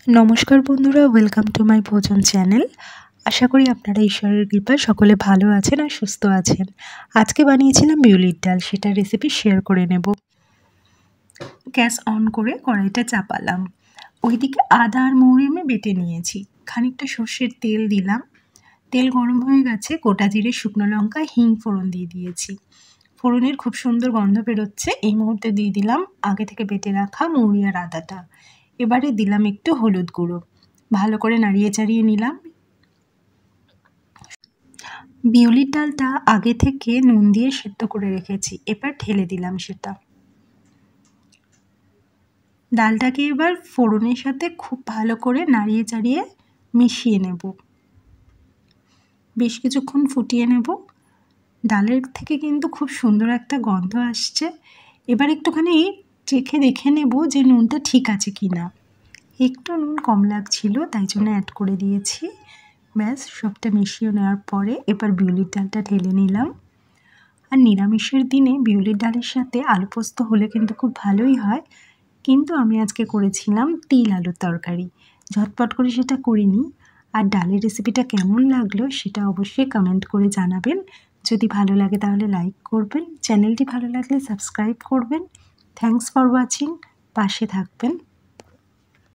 নমস্কার বন্ধুরা, welcome to my ভোজন চ্যানেল। আশা করি আপনারা ঈশ্বরের কৃপায় সকলে ভালো আছেন আর সুস্থ আছেন। আজকে বানিয়েছিলাম বিউলির ডাল, সেটার রেসিপি শেয়ার করে নেব। গ্যাস অন করে কড়াইটা চাপালাম। ওইদিকে আদা আর মৌরি আমি বেটে নিয়েছি। খানিকটা সর্ষের তেল দিলাম। তেল গরম হয়ে গেছে, গোটা জিরে, শুকনো লঙ্কা, হিং ফোড়ন দিয়ে দিয়েছি। ফোড়নের খুব সুন্দর গন্ধ বেরোচ্ছে। এই মুহূর্তে দিয়ে দিলাম আগে থেকে বেটে রাখা মৌরি আর আদাটা। এবারে দিলাম একটু হলুদ গুঁড়ো, ভালো করে নাড়িয়ে চাড়িয়ে নিলাম। বিউলির ডালটা আগে থেকে নুন দিয়ে সেদ্ধ করে রেখেছি, এবার ঢেলে দিলাম সেটা। ডালটাকে এবার ফোড়নের সাথে খুব ভালো করে নাড়িয়ে চাড়িয়ে মিশিয়ে নেব। বেশ কিছুক্ষণ ফুটিয়ে নেব। ডালের থেকে কিন্তু খুব সুন্দর একটা গন্ধ আসছে। এবার একটুখানি চেখে দেখে নেব যে নুনটা ঠিক আছে কি না। একটু নুন কম লাগছিল, তাই জন্য অ্যাড করে দিয়েছি। ব্যাস, সবটা মিশিয়ে নেওয়ার পরে এবার বিউলির ডালটা ঢেলে নিলাম। আর নিরামিষের দিনে বিউলির ডালের সাথে আলু পোস্ত হলে কিন্তু খুব ভালোই হয়, কিন্তু আমি আজকে করেছিলাম তিল আলুর তরকারি। ঝটপট করে সেটা করিনি। আর ডালের রেসিপিটা কেমন লাগলো সেটা অবশ্যই কমেন্ট করে জানাবেন। যদি ভালো লাগে তাহলে লাইক করবেন, চ্যানেলটি ভালো লাগলে সাবস্ক্রাইব করবেন। থ্যাঙ্কস ফর ওয়াচিং, পাশে থাকবেন।